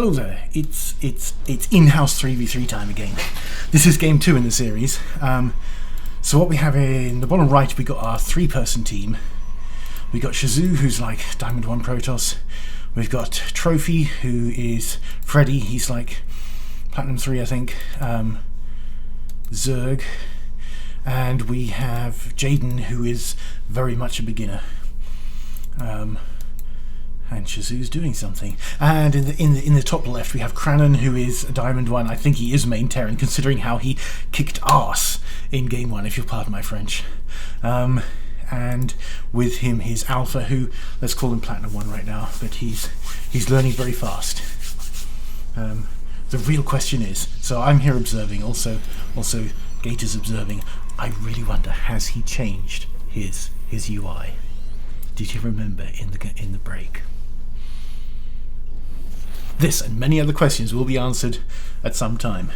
Hello there. It's in-house 3v3 time again. This is game 2 in the series. So what we have in the bottom right, we got our 3-person team. We got Shazoo, who's like Diamond 1 Protoss. We've got Trophy, who is Freddy. He's like Platinum 3, I think. Zerg. And we have Jaden, who is very much a beginner. And Shazoo's doing something. And in the top left we have Crannon, who is a Diamond 1. I think he is main Terran, considering how he kicked arse in game 1, if you'll pardon my French. And with him his Alpha, who, let's call him Platinum 1 right now, but he's learning very fast. The real question is, so I'm here observing, also Gator's observing. I really wonder, has he changed his UI? Did you remember in the break? This and many other questions will be answered at some time.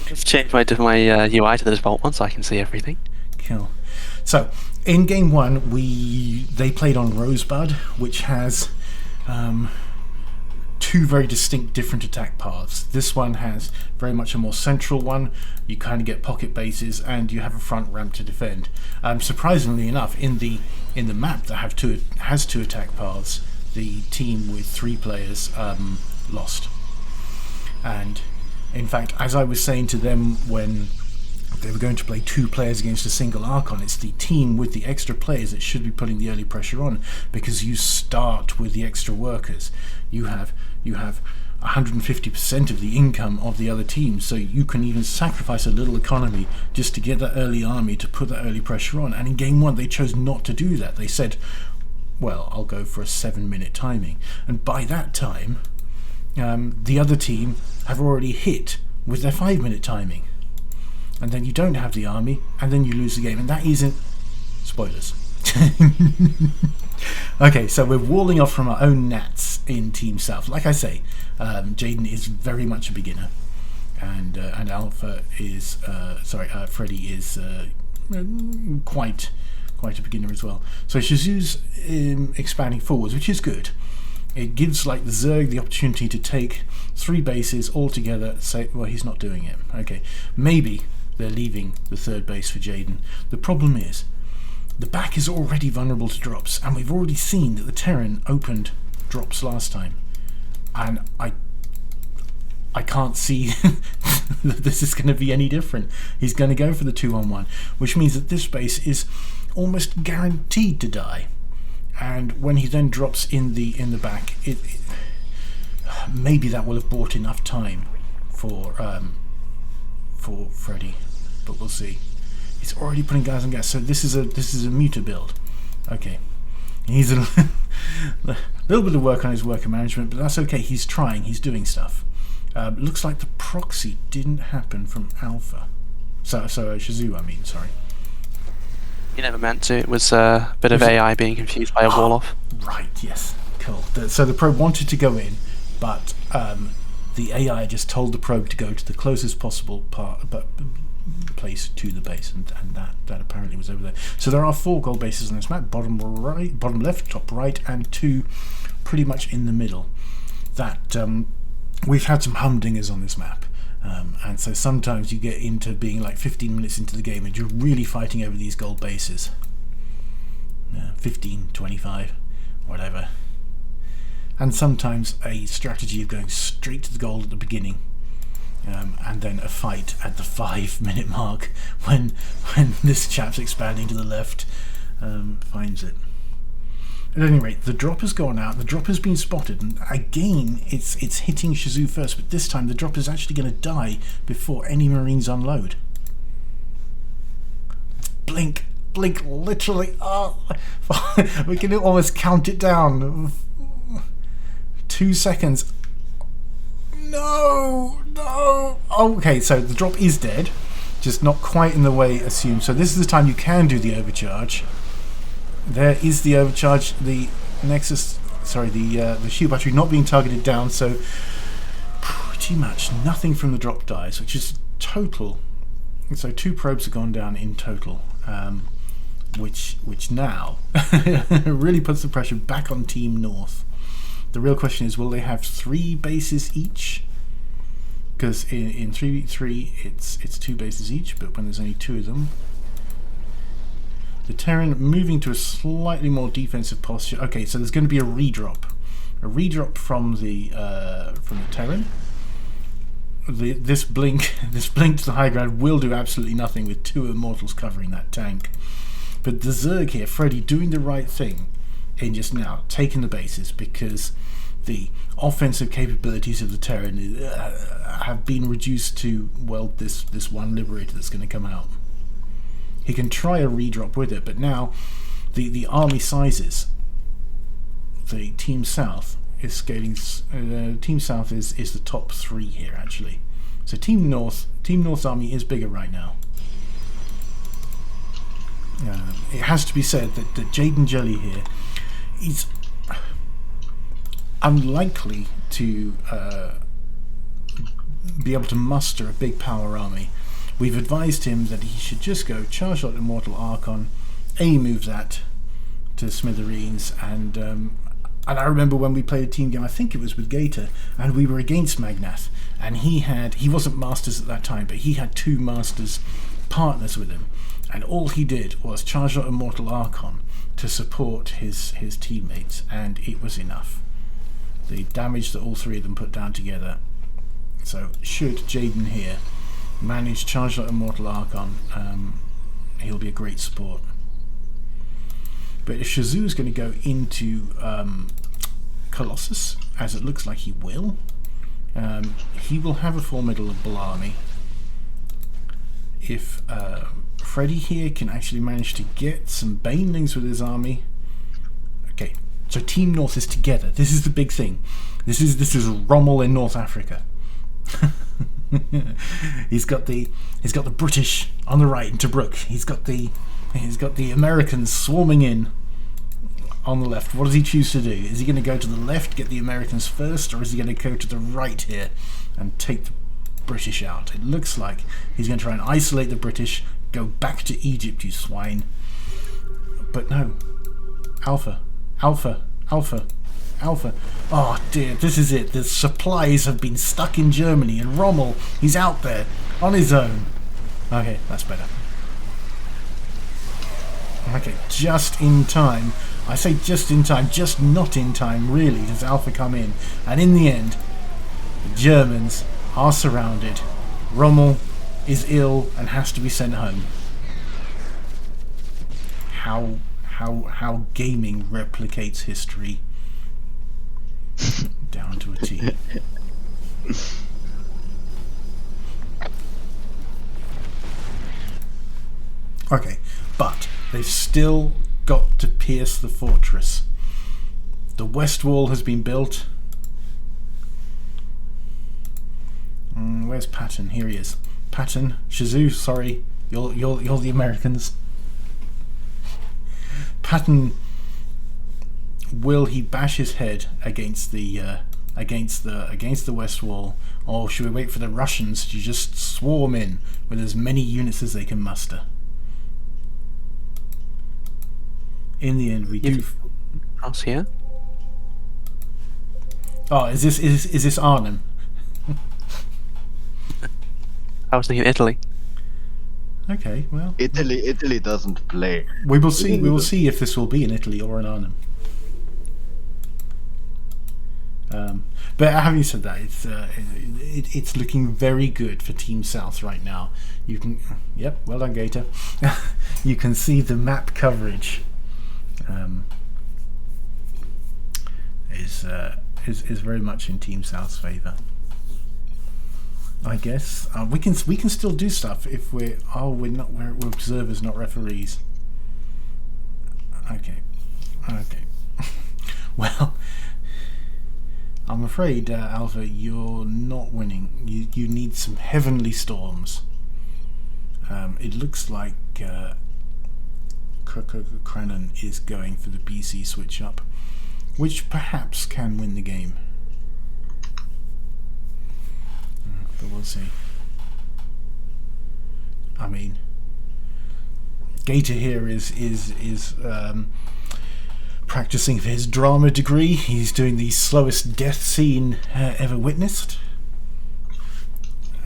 I've changed my UI to the default one so I can see everything. Cool. So, in game 1, they played on Rosebud, which has 2 very distinct different attack paths. This one has very much a more central one. You kind of get pocket bases, and you have a front ramp to defend. Surprisingly enough, in the map that has 2 attack paths, the team with 3 players lost. And in fact, as I was saying to them when they were going to play 2 players against a single Archon, it's the team with the extra players that should be putting the early pressure on, because you start with the extra workers. You have 150% of the income of the other team, so you can even sacrifice a little economy just to get that early army to put that early pressure on. And in game 1 they chose not to do that. They said, well, I'll go for a 7-minute timing, and by that time the other team have already hit with their 5-minute timing, and then you don't have the army, and then you lose the game. And that isn't spoilers. Okay, so we're walling off from our own Nats in Team South. Like I say, Jaden is very much a beginner, and Alpha is Freddy is quite a beginner as well. So Shazoo's expanding forwards, which is good. It gives like the Zerg the opportunity to take 3 bases all together. Say, well, he's not doing it. Okay, maybe they're leaving the 3rd base for Jaden. The problem is, the back is already vulnerable to drops, and we've already seen that the Terran opened drops last time, and I can't see that this is going to be any different. He's going to go for the 2-on-1, which means that this base is almost guaranteed to die. And when he then drops in the back, maybe that will have bought enough time for Freddy, but we'll see. He's already putting guys on gas, so this is a muta build. Okay, he's a little bit of work on his worker management, but that's okay. He's trying. He's doing stuff. Looks like the proxy didn't happen from Alpha. So Shazoo, I mean, sorry. You never meant to. It was a bit of AI being confused by a wall off. Right. Yes. Cool. So the probe wanted to go in, but the AI just told the probe to go to the closest possible place to the base, and that apparently was over there. So there are 4 gold bases on this map: bottom right, bottom left, top right, and 2 pretty much in the middle. That we've had some humdingers on this map, and so sometimes you get into being like 15 minutes into the game and you're really fighting over these gold bases. 15, 25, whatever. And sometimes a strategy of going straight to the gold at the beginning, and then a fight at the 5-minute mark when this chap's expanding to the left finds it. At any rate, the drop has gone out, the drop has been spotted, and again it's hitting Shazoo first, but this time the drop is actually going to die before any Marines unload. Blink, literally. Oh, we can almost count it down. 2 seconds. No. Okay, so the drop is dead, just not quite in the way assumed. So this is the time you can do the overcharge. There is the overcharge. The Nexus, the shield battery not being targeted down, so pretty much nothing from the drop dies, which is total. So 2 probes have gone down in total, which now really puts the pressure back on Team North. The real question is, will they have 3 bases each? Because in 3v3 it's 2 bases each, but when there's only 2 of them, the Terran moving to a slightly more defensive posture. Okay, so there's going to be a redrop from the Terran. This blink to the high ground will do absolutely nothing with 2 Immortals covering that tank. But the Zerg here, Freddy, doing the right thing in just now taking the bases, because the offensive capabilities of the Terran have been reduced to, well, this one Liberator that's going to come out. He can try a redrop with it, but now the army sizes. The Team South is scaling. Team South is the top 3 here actually. So Team North's army is bigger right now. It has to be said that Jaden Jelly here is unlikely to be able to muster a big power army. We've advised him that he should just go charge out Immortal Archon, move that to smithereens, and I remember when we played a team game, I think it was with Gator, and we were against Magnath, and he wasn't Masters at that time, but he had 2 Masters partners with him, and all he did was charge out Immortal Archon to support his teammates, and it was enough. The damage that all 3 of them put down together. So should Jaden here manage charge out Immortal Archon, he'll be a great support. But if Shazu's going to go into Colossus, as it looks like he will have a formidable army. If Freddy here can actually manage to get some Banelings with his army. Okay, so Team North is together. This is the big thing. This is Rommel in North Africa. he's got the British on the right in Tobruk. He's got the Americans swarming in on the left. What does he choose to do? Is he going to go to the left, get the Americans first, or is he going to go to the right here and take the British out? It looks like he's going to try and isolate the British, go back to Egypt, you swine. But no. Alpha. Oh dear, this is it. The supplies have been stuck in Germany, and Rommel, he's out there on his own. Okay, that's better. Okay, just in time. I say just in time, just not in time really does Alpha come in. And in the end, the Germans are surrounded. Rommel is ill and has to be sent home. How gaming replicates history down to a T. Okay, but they've still got to pierce the fortress. The west wall has been built. Where's Patton? Here he is. Patton, Shazu, sorry, you're the Americans. Patton, will he bash his head against the west wall, or should we wait for the Russians to just swarm in with as many units as they can muster? In the end, we do. Us here. Oh, is this Arnhem? I was thinking Italy. Okay, well. Italy doesn't play. We will see. We will see if this will be in Italy or in Arnhem. But having said that, it's looking very good for Team South right now. You can, yep, well done, Gator. You can see the map coverage is very much in Team South's favour. I guess we can still do stuff if we're observers, not referees. Okay. Well, I'm afraid, Alpha, you're not winning. You need some heavenly storms. It looks like Crannon is going for the BC switch up, which perhaps can win the game. But we'll see. I mean, Gator here is practicing for his drama degree. He's doing the slowest death scene ever witnessed.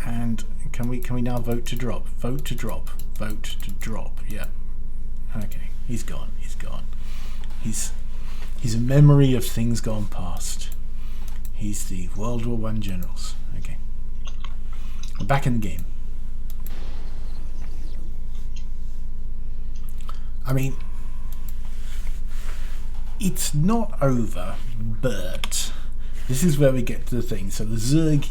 And can we now vote to drop? Vote to drop. Vote to drop. Yeah. Okay. He's gone. He's gone. He's a memory of things gone past. He's the World War I generals. Okay. We're back in the game. I mean, it's not over, but this is where we get to the thing. So the Zerg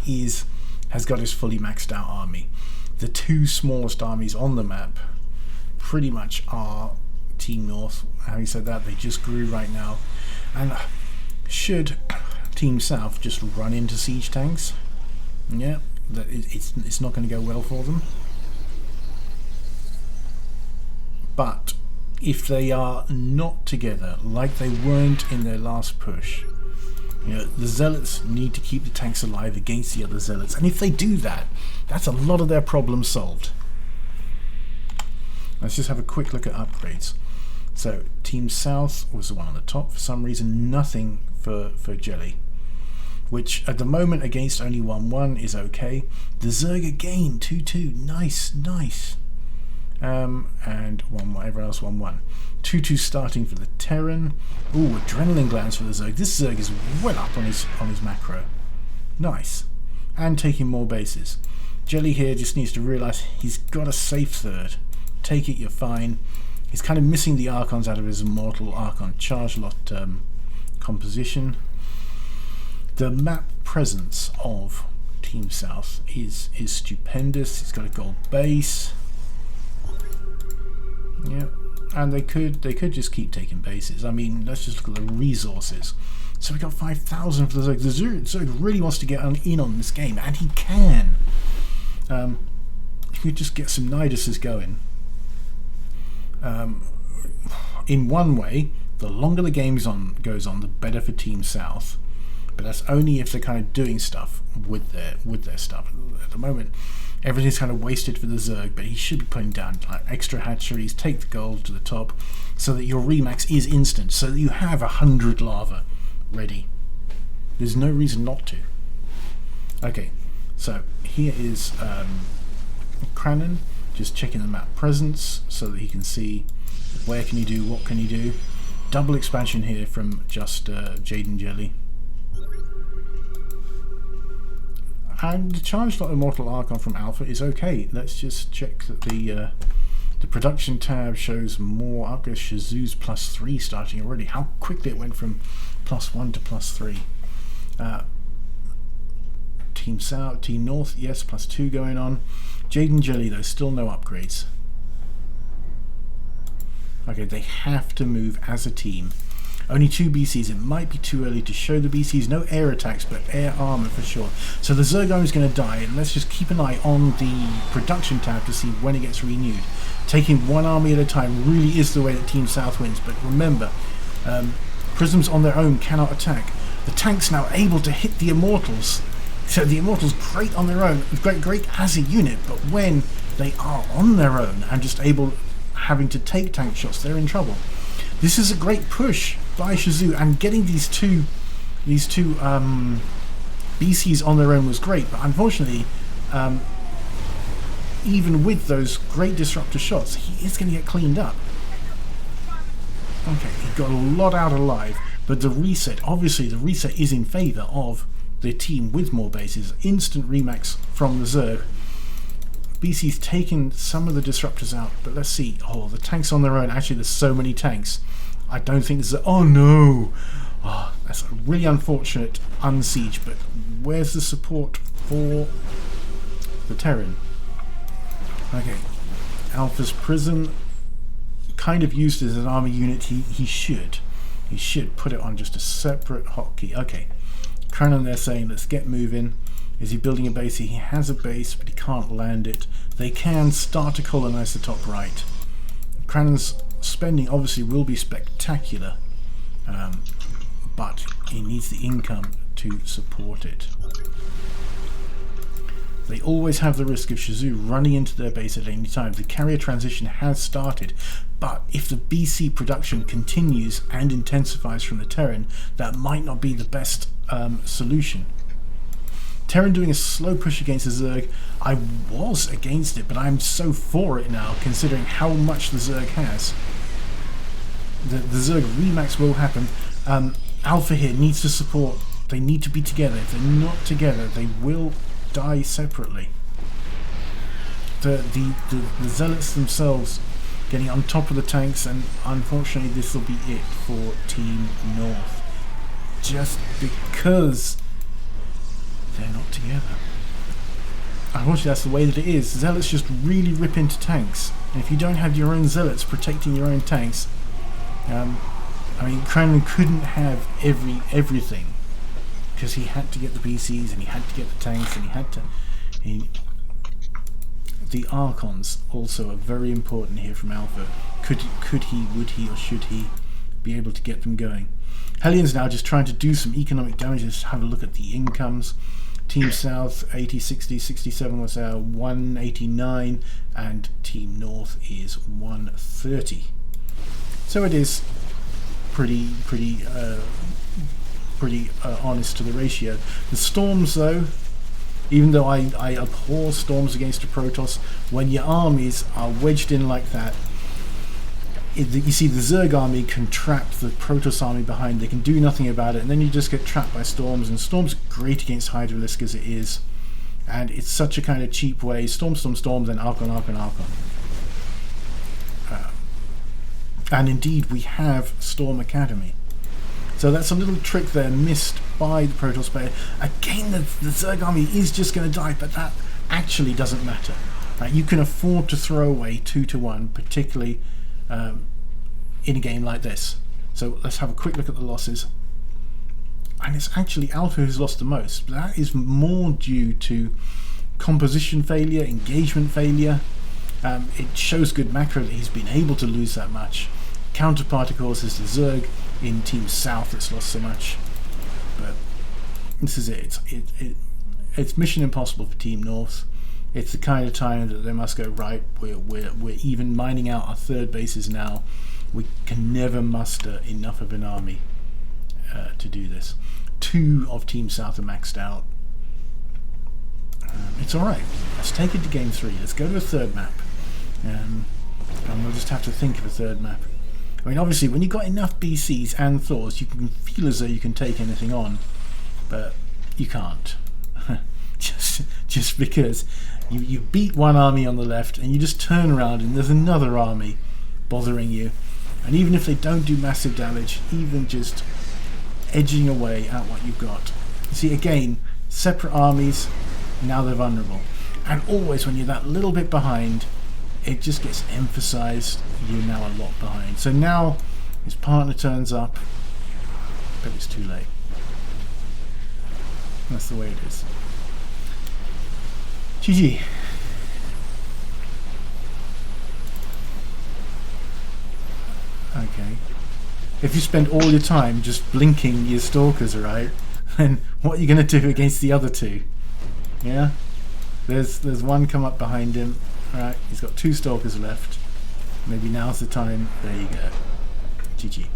has got his fully maxed out army. The two smallest armies on the map pretty much are Team North. Having said that, they just grew right now. And should Team South just run into siege tanks, yeah, it's not going to go well for them. But if they are not together, like they weren't in their last push, you know, the Zealots need to keep the tanks alive against the other Zealots. And if they do that, that's a lot of their problems solved. Let's just have a quick look at upgrades. So, Team South was the one on the top. For some reason, nothing for Jelly. Which, at the moment, against only 1-1 is okay. The Zerg again, 2-2. Nice, nice. And 1-1, everyone else 1-1. 2-2 starting for the Terran. Ooh, adrenaline glands for the Zerg. This Zerg is well up on his macro. Nice. And taking more bases. Jelly here just needs to realise he's got a safe third. Take it, you're fine. He's kind of missing the Archons out of his Immortal Archon charge lot composition. The map presence of Team South is stupendous. He's got a gold base. Yeah, and they could just keep taking bases. I mean, let's just look at the resources. So we got 5,000 for the Zerg. The Zerg really wants to get in on this game, and he can. If we just get some Niduses going. In one way, the longer the game goes on, the better for Team South. But that's only if they're kind of doing stuff with their stuff. At the moment, everything's kind of wasted for the Zerg, but he should be putting down like extra hatcheries, take the gold to the top, so that your remax is instant, so that you have 100 lava ready. There's no reason not to. Okay, so here is Cranon, just checking the map presence so that he can see where can he do, what can he do. Double expansion here from just Jaden Jelly. And the charge lot Immortal Archon from Alpha is okay. Let's just check that the production tab shows more upgrades. Shazoo's +3 starting already. How quickly it went from +1 to +3. Team South, Team North, yes, +2 going on. Jaden Jelly though, still no upgrades. Okay, they have to move as a team. Only 2 BCs. It might be too early to show the BCs. No air attacks, but air armor for sure. So the Zerg army is going to die, and let's just keep an eye on the production tab to see when it gets renewed. Taking one army at a time really is the way that Team South wins. But remember, Prisms on their own cannot attack. The tank's now able to hit the Immortals. So the Immortals great on their own, great as a unit, but when they are on their own and just having to take tank shots, they're in trouble. This is a great push by Shazoo, and getting these two BCs on their own was great, but unfortunately, even with those great disruptor shots, he is going to get cleaned up. Okay, he got a lot out alive, but the reset, obviously the reset is in favour of the team with more bases. Instant remax from the Zerg. BC's taken some of the disruptors out, but let's see. Oh, the tanks on their own. Actually, there's so many tanks. I don't think this is... Oh, no! Oh, that's a really unfortunate unsiege, but where's the support for the Terran? Okay. Alpha's Prism, kind of used as an army unit. He should put it on just a separate hotkey. Okay. Cranon there saying, let's get moving. Is he building a base? He has a base, but he can't land it. They can start to colonize the top right. Cranon's spending obviously will be spectacular, but he needs the income to support it. They always have the risk of Shizou running into their base at any time. The carrier transition has started, but if the BC production continues and intensifies from the Terran, that might not be the best solution. Terran doing a slow push against the Zerg, I was against it, but I'm so for it now, considering how much the Zerg has. The Zerg Remax will happen. Alpha here needs to support. They need to be together. If they're not together, they will die separately. The Zealots themselves getting on top of the tanks, and unfortunately this will be it for Team North. Just because they're not together. Unfortunately that's the way that it is. Zealots just really rip into tanks, and if you don't have your own Zealots protecting your own tanks, I mean, Cranley couldn't have everything, because he had to get the BCs and he had to get the tanks and he had to. The Archons also are very important here from Alpha. Could he, would he, or should he be able to get them going? Hellions now just trying to do some economic damage. Just have a look at the incomes. Team South 80, 60, 67 was 189, and Team North is 130. So it is pretty honest to the ratio. The Storms, though, even though I abhor Storms against a Protoss, when your armies are wedged in like that, you see the Zerg army can trap the Protoss army behind. They can do nothing about it, and then you just get trapped by Storms. And Storms are great against Hydralisk as it is, and it's such a kind of cheap way. Storm, then Archon. And indeed, we have Storm Academy. So that's a little trick there missed by the Protoss player. Again, the Zerg army is just going to die, but that actually doesn't matter. Right? You can afford to throw away 2-1, particularly in a game like this. So let's have a quick look at the losses. And it's actually Alpha who's lost the most. But that is more due to composition failure, engagement failure. It shows good macro that he's been able to lose that much. Counterpart, of course, is the Zerg in Team South that's lost so much. But this is it. It's mission impossible for Team North. It's the kind of time that they must go, right, we're even mining out our third bases now. We can never muster enough of an army to do this. 2 of Team South are maxed out. It's alright. Let's take it to game 3. Let's go to a third map. And we'll just have to think of a third map. I mean, obviously, when you've got enough BCs and Thors, you can feel as though you can take anything on, but you can't. just because you beat one army on the left, and you just turn around and there's another army bothering you. And even if they don't do massive damage, even just edging away at what you've got. You see, again, separate armies, now they're vulnerable. And always when you're that little bit behind, it just gets emphasized you're now a lot behind. So now his partner turns up, but it's too late. That's the way it is. GG. Okay. If you spend all your time just blinking your stalkers, right, then what are you going to do against the other 2? Yeah? There's one come up behind him. Right, he's got 2 stalkers left. Maybe now's the time. There you go. GG.